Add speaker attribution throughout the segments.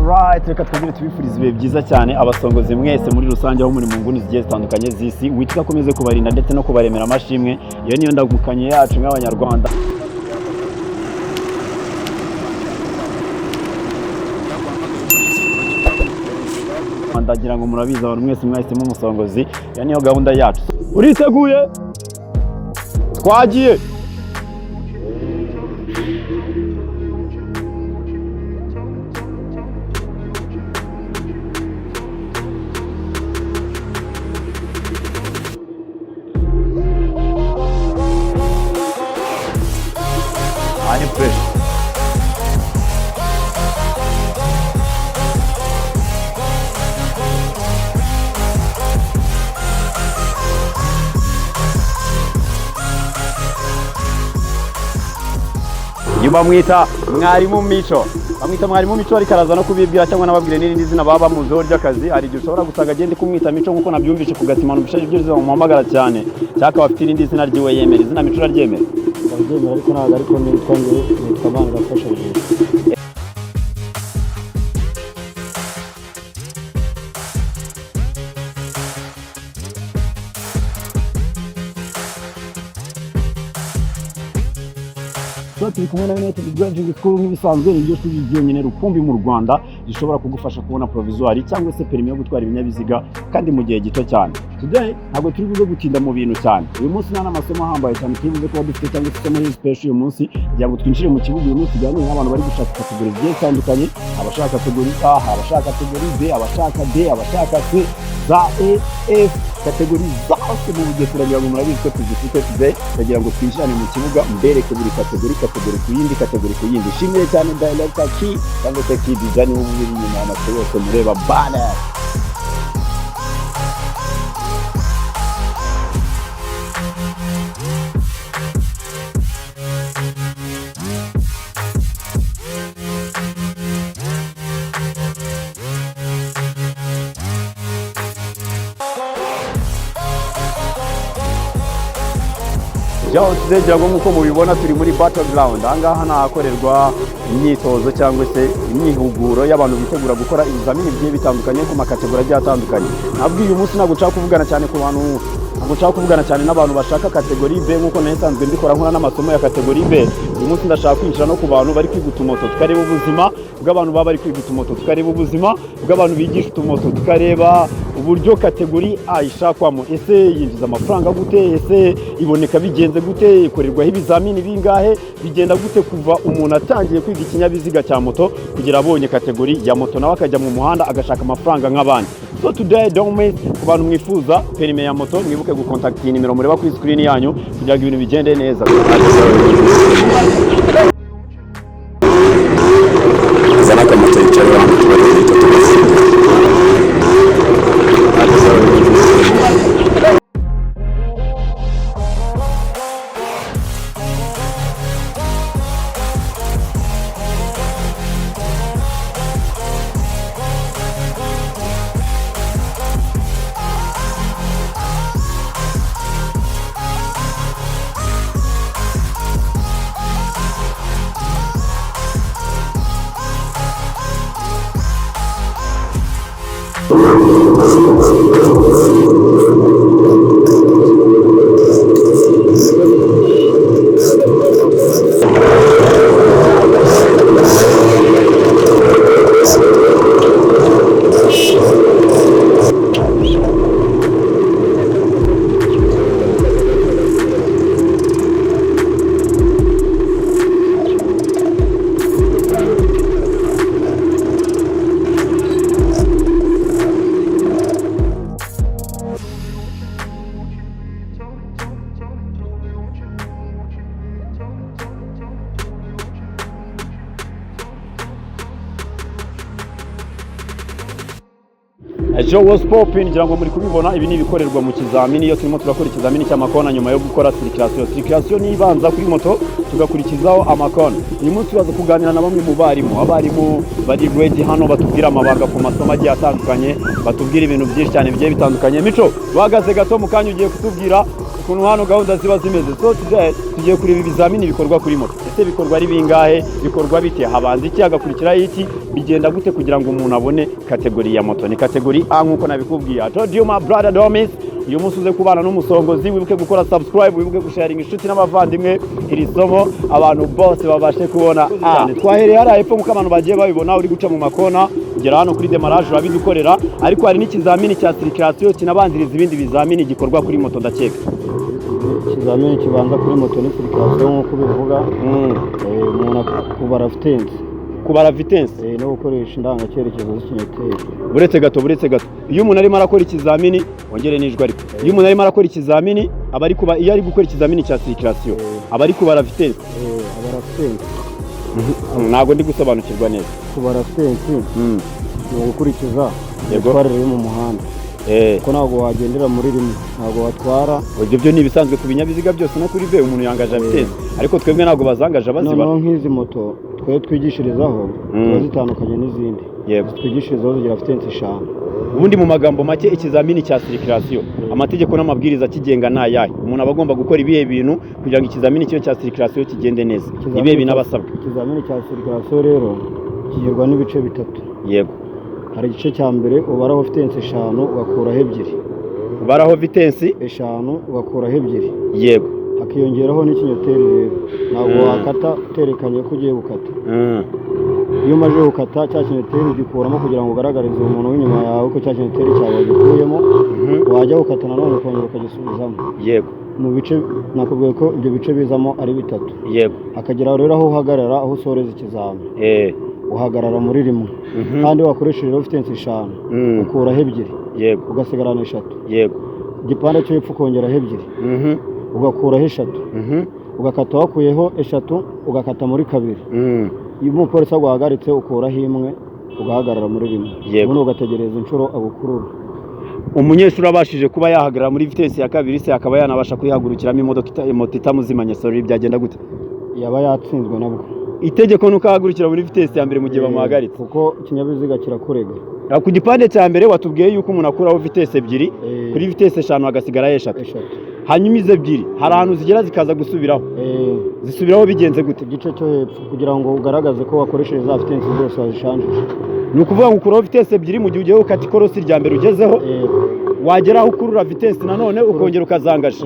Speaker 1: Alright, reka twongere tubifuriza ibihe byiza cyane abasongozi mwese muri rusange aho muri mu nguni zigiye zitandukanye z'isi. Witwa akomeze kubarinda ndetse no kubaremera amashimwe. Iyo niyo ndagukanye yacu nk'abanyarwanda. Ndagira ngo murabiza abantu mwese mwahisemo umusongozi. Iyo niyo gahunda yacu. Uriteguye? Twagiye. Ani fresh. Bamwita mwarimu Mico. Bamwita mwarimu Mico ariko araza no kubibwira cyangwa nababwire n'irindi zina baba bamuziho ry'akazi. Hari igihe ushobora gusanga agende kumwita Mico nkuko nabyumvishe ku gasimano bishaje byo zizamuhamagara cyane. Cyaka bafite irindi zina ryiwe yemera. Izina Mico raryemera.
Speaker 2: Ndabyemera ariko ntabwo ariko nitwa Mana gafasha Jesu.
Speaker 1: Turi kumwe na United Driving School nk'ibisanzwe iryo shuri ryonyine rukumbi mu Rwanda rishobora kugufasha kubona provisoire cyangwa se permis yo gutwara ibinyabiziga kandi mu gihe gito cyane. Today ntabwo turi buze gutinda mu bintu cyane. Uyu munsi nta n'amasomo ahambaye cyane turi buze kuba dufite cyangwa se isomo special uyu munsi kugira ngo twinjire mu kibuga uyu munsi cyane n'abantu bari gushaka kategori zigiye zitandukanye, abashaka kategori A, abashaka kategori B, abashaka D, abashaka C, za E, F, kategori zose mu gihe turagira ngo murabizi ko tuzifite today kugira ngo twinjirane mu kibuga mbereke buri kategori ku yindi. Shimye cyane director Key cyangwa se Key Design w'uburi nyuma y'amaso yose mureba banner. Jao tuzegira ngo nkuko mubibona turi muri battleground. Ahangaha nahakorerwa imyitozo cyangwa se imyihuguro y'abantu bitegura gukora ibizamini bigiye bitandukanye ku makategori agiye atandukanye. Nabwo uyu munsi ntabwo nshaka kuvugana cyane ku bantu, ntabwo nshaka kuvugana cyane n'abantu bashaka kategori B nkuko nasanzwe mbikora nkora n'amasomo ya kategori B. Uyu munsi ndashaka kwinjira no ku bantu bari kwiga utumoto tukareba ubuzima bw'abantu baba bari kwiga utumoto, tukareba ubuzima bw'abantu bigisha utumoto, tukareba uburyo kategori A ishakwamo. Ese yinjiza amafaranga gute? Ese iboneka bigenze gute? Ikorerwaho ibizamini bingahe? Bigenda gute kuva umuntu atangiye kwiga ikinyabiziga cya moto kugera abonye kategori ya moto nawe akajya mu muhanda agashaka amafaranga nk'abandi. So today don't miss. Ku bantu mwifuza perime ya moto mwibuke gukontakta nimero mureba kuri screen yanyu kugira ngo ibintu bigende neza.
Speaker 3: Zanaka moto yicaye ahantu tubareze
Speaker 1: Joe was popping ngira ngo muri kubibona. Ibi ni ibikorerwa mu kizamini iyo turimo turakora ikizamini cy'amakona nyuma yo gukora circulation ni ibanza kuri moto tugakurikizaho amakona. Uyu munsi baza kuganira na bamwe mu abarimu bari grade hano batubwira amabanga ku masomo agiye atandukanye, batubwira ibintu byinshi cyane bigiye bitandukanye. Mico bahagaze gato mu kanya ugiye kutubwira ukuntu hano gahunda ziba zimeze. So tugiye kureba ibizamini bikorwa kuri moto. Ese bikorwa ari bingahe, bikorwa bite, habanza iki hagakurikiraho iki, bigenda gute kugira ngo umuntu abone kategori ya moto? Ni kategori A nkuko nabikubwiye. I told you my brother Domis, uyu munsi uze kubana n'umusongozi, wibuke gukora subscribe, wibuke gusharinga inshuti n'abavandimwe iri somo abantu bose babashe kubona. Twahereye hariya hepfo nk'uko abantu bagiye babibona, uri guca mu makona ugera hano kuri demarage urabidukorera, ariko hari n'ikizamini cya circulation kinabanziriza ibindi bizamini gikorwa kuri moto ndakeka.
Speaker 2: Ikizamini kibanza kuri moto ni circulation nk'uko bivuga, umuntu kubara vitesse,
Speaker 1: kubara vitesse
Speaker 2: no gukoresha indangacyerekezo z'ikinyoteri.
Speaker 1: Buretse gato iyo umuntu arimo arakora ikizamini, ongere nijwe ariko iyo umuntu arimo arakora ikizamini aba ari kuba, iyo ari gukora ikizamini cya circulation aba ari kubara vitesse,
Speaker 2: abara vitesse.
Speaker 1: Ntabwo ndi gusobanukirwa neza.
Speaker 2: Kubara vitesse ni gukurikiza itwarire yo mu muhanda, ko ntabwo wagendera muri rimwe, ntabwo watwara.
Speaker 1: Ibyo ni ibisanzwe ku binyabiziga byose no kuri ve umuntu yangaje vitesse, ariko twebwe ntabwo bazangaje baziba.
Speaker 2: No, nk'izi moto twe twigishirizaho ziba zitandukanye n'izindi. Twigishirizaho zigira vitesse 5.
Speaker 1: Ubundi mu magambo make ikizamini cya circulation, amategeko n'amabwiriza akigenga nayahe? Umuntu aba agomba gukora ibihe bintu kugira ngo ikizamini cyo cya circulation kigende neza? Ibihe binabasabwa.
Speaker 2: Ikizamini cya circulation rero kigirwa n'ibice bitatu.
Speaker 1: Yego.
Speaker 2: Hari igice cya mbere ubaraho vitesse 5 ugakuraho 2.
Speaker 1: Ubaraho vitesse
Speaker 2: 5 ugakuraho 2.
Speaker 1: Yego.
Speaker 2: Hakiyongeraho n'ikinyoteri rero. Ntabwo wakata uterekanye ko ugiye gukata. Iyo umaze gukata cya kinyoteri ugikuramo kugira ngo ugaragarize umuntu w'inyuma yawe ko cya kinyoteri cyawe gikuyemo, wajya gukata nanone ukongera ukagisubizamo.
Speaker 1: Yego.
Speaker 2: Mu bice nakubwiye ko ibyo bice bizamo ari 3.
Speaker 1: Yego.
Speaker 2: Akagera rero aho uhagarara, aho usoreza ikizami. Uhagarara muri rimwe. Kandi wakoresheje vitesse 5 ukuraho 2.
Speaker 1: Yego.
Speaker 2: Ugasigarana 3.
Speaker 1: Yego.
Speaker 2: Igipande cyo hepfo ukongeraho 2. Ugakuraho 3. Ugakata wakuyeho 3 ugakata muri 2. Iyo umupolisi aguhagaritse ukuraho 1 ugahagarara muri rimwe. Ubundi ugategereza inshuro agukurura.
Speaker 1: Umunyeshuri abashije kuba yahagarara muri vitesse ya 2 se akaba yanabasha kwihagurukiramo moto itamuzimanye, sorry, byagenda gute?
Speaker 2: Yaba yatsinzwe nabwo.
Speaker 1: Itegeko nuko ahagurukira muri vitesse ya mbere mu gihe bamuhagaritse,
Speaker 2: kuko ikinyabiziga kirakurega.
Speaker 1: Ku gipande cya mbere watubwiye yuko umuntu akuraho vitesse 2 kuri vitesse 5 agasigara 3. Hanyuma izo 2 hari ahantu zigera zikaza gusubiraho. Zisubiraho bigenze gute?
Speaker 2: Igice cyo hepfo kugira ngo ugaragaze ko wakoresheje za vitesse zose wazishanjije.
Speaker 1: Ni ukuvuga ngo ukuraho vitesse 2 mu gihe ugiye gukata ikorosi rya mbere ugezeho, wagera aho ukurura vitesse nanone ukongera ukazangaje.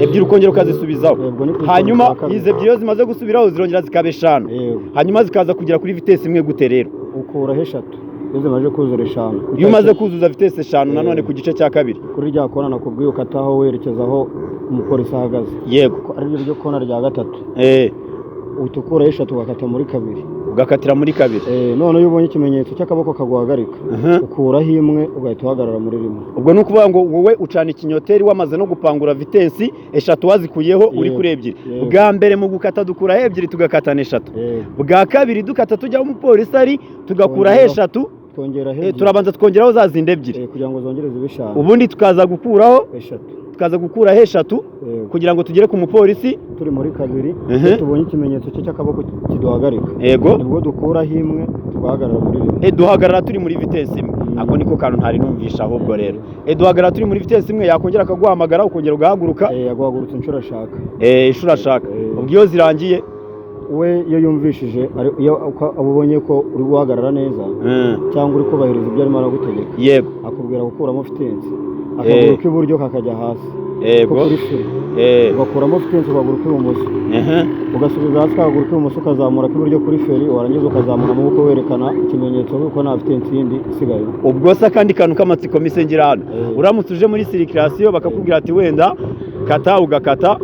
Speaker 1: Ebyiri ukongera ukazisubizaho. Hanyuma izo 2 zimaze gusubiraho zirongera zikabe 5. Hanyuma zikaza kugera kuri vitesse 1 gute rero?
Speaker 2: Ukuraho 3. Iyo umaze kuzura 5.
Speaker 1: Iyo umaze kuzuza vitesse 5 nanone ku gice cya 2
Speaker 2: kuri rya kona nakubwiye ukataho werekezaho umupolisi ahagaze.
Speaker 1: Yego.
Speaker 2: Ari ryo kona rya 3. Utukura 3 ugakata muri 2.
Speaker 1: Ugakatira muri 2.
Speaker 2: None iyo ubonye ikimenyetso cy'akaboko kaguhagarika ukuraho 1 ugahita uhagarara muri rimwe.
Speaker 1: Ubwo ni ukuvuga ngo wowe ucana ikinyoteri wamaze no gupangura vitesse 3 wazikuyeho uri kuri 2. Bwa mbere mu gukata dukuraho 2 tugakatana 3. Bwa kabiri dukata tujya umupolisi ari tugakuraho 3 turabanza twongeraho za zindi 2
Speaker 2: kugira ngo zongere zibe 5.
Speaker 1: Ubundi tukaza gukuraho 3 kugira ngo tugere ku mupolisi
Speaker 2: turi muri 2. Tubonye ikimenyetso cy'akaboko kiduhagarika.
Speaker 1: Yego.
Speaker 2: Nibwo dukuraho 1 tugahagarara muri rimwe.
Speaker 1: Duhagarara turi muri vitesse 1. Ako niko kantu ntari numvisha ahubwo rero. Duhagarara turi muri vitesse 1, yakongera akaguhamagara ukongera ugahaguruka.
Speaker 2: Yaguhagurutse inshuro ashaka.
Speaker 1: Inshuro ashaka. Ubwo iyo zirangiye
Speaker 2: we iyo yumvishije iyo abubonye ko uri guhagarara neza cyangwa uri kubahiriza ibyo arimo aragutegeka.
Speaker 1: Yego.
Speaker 2: Akubwira gukuramo vitesse. Akaguru k'iburyo kakajya hasi.
Speaker 1: Yego.
Speaker 2: Ugakuramo vitesse ukaguru k'ibumoso. Ugasubiza hasi akaguru k'ibumoso ukazamura k'iburyo kuri feri, warangiza ukazamura amaboko werekana ikimenyetso ko nta vitesse yindi isigaye.
Speaker 1: Ubwo se kandi kantu k'amatsiko misengera hano, uramutse uje muri circulation bakakubwira ati wenda kata ugakata,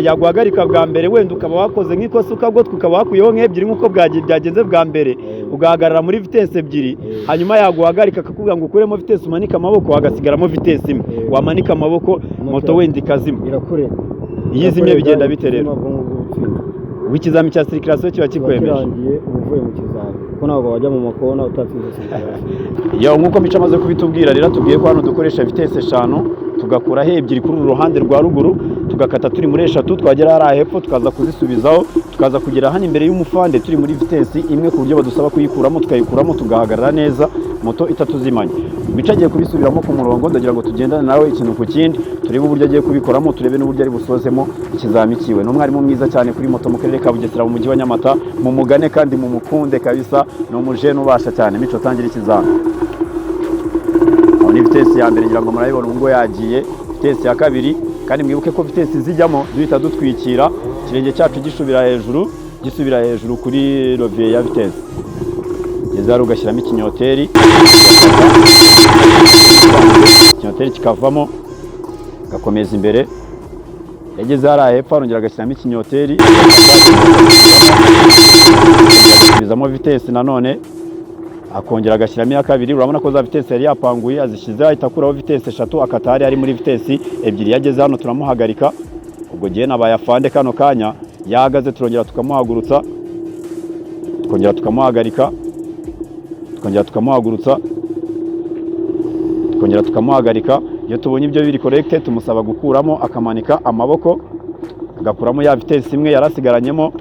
Speaker 1: yaguhagarika bwa mbere wenda ukaba wakoze nk'ikosa ukagotwa ukaba wakuyeho nk'ebyiri nk'uko byagenze bwa mbere, ugahagarara muri vitesse 2, hanyuma yaguhagarika akakubwira ngo ukuremo vitesse umanika amaboko wagasigaramo vitesse 1. Wamanika amaboko moto wenda ikazima.
Speaker 2: Irakureka.
Speaker 1: Iyo izimye bigenda bite rero? W'ikizami cya circulation kiba kikwemeje.
Speaker 2: Kirangiye uvuye mu kizami. Ko ntabwo wajya mu makona utatsinze circulation.
Speaker 1: Yo nkuko mico amaze kubitubwira rero tubwiye ko hano dukoresha vitesse 5 tugakuraho ebyiri kuri uru ruhande rwa ruguru, tugakata turi muri eshatu, twagera hariya hepfo tukaza kuzisubizaho, tukaza kugera hano imbere y'umufande turi muri vitesi imwe ku buryo badusaba kuyikuramo, tukayikuramo tugahagarara neza moto itatuzimanye. Mico agiye kubisubiramo ku murongo, ndagira ngo tugendane nawe ikintu ku kindi, turebe uburyo agiye kubikoramo, turebe n'uburyo ari busozemo ikizami kiwe. Ni umwarimu mwiza cyane kuri moto mu karere ka Bugesera mu mujyi wa Nyamata, mu mugane kandi mu mukunde kabisa, ni umujene ubasha cyane. Mico tangira ikizami. Aho ni vitesi ya mbere, ngira ngo murayibona ubwo yagiye. Vitesi ya kabiri, kandi mwibuke ko vitesi zijyamo duhita dutwikira ikirenge cyacu gisubira hejuru kuri rovier ya vitesi. Gezaro ugashyiramo ikinyoteri kikavamo, gakomeza imbere. Yageze hariya hepfo arongera agashyiramo ikinyoteri, agasubizamo vitesi nanone, akongera agashyiramo iya kabiri. Urabona ko za vitesi yari yapanguye azishyizeho, ahita akuraho vitesi eshatu, akata hariya ari muri vitesi ebyiri. Yageze hano turamuhagarika, ubwo gihe nabaye afande kano kanya, yahagaze turongera tukamuhagurutsa, tukongera tukamuhagarika, tukongera tukamuhagarika. Iyo tubonye ibyo biri correct, tumusaba gukuramo, akamanika amaboko, agakuramo ya vitesi imwe yarasigaranyemo,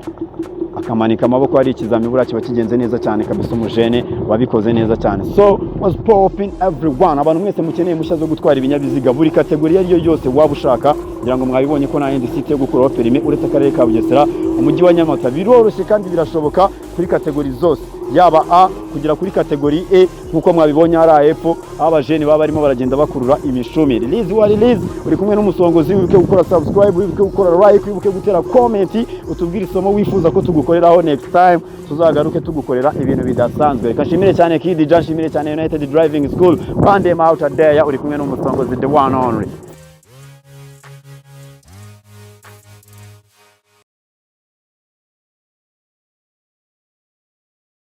Speaker 1: akamanika amaboko. Hari ikizami buriya kiba kigenze neza cyane kabisa, umujene wabikoze neza cyane. So was popping everyone, abantu mwese mukeneye mushya zo gutwara ibinyabiziga buri kategori yariyo yose waba ushaka, kugira ngo mwabibonye ko nta yindi site yo gukuraho perime uretse akarere ka Bugesera, umujyi wa Nyamata. Biroroshye kandi birashoboka kuri kategori zose, yaba A kugera kuri kategori E, nkuko mwabibonye hariya hepfo aho abajene baba barimo baragenda bakurura imishumi. Release wa release, uri kumwe n'umusongozi. Wibuke gukora subscribe, wibuke gukora like, wibuke gutera comment, utubwire isomo wifuza ko tugukoreraho next time, tuzagaruke tugukorera ibintu bidasanzwe. Reka nshimire cyane Kid Jan, nshimire cyane United Driving School, one day out there. Uri kumwe n'umusongozi, the one only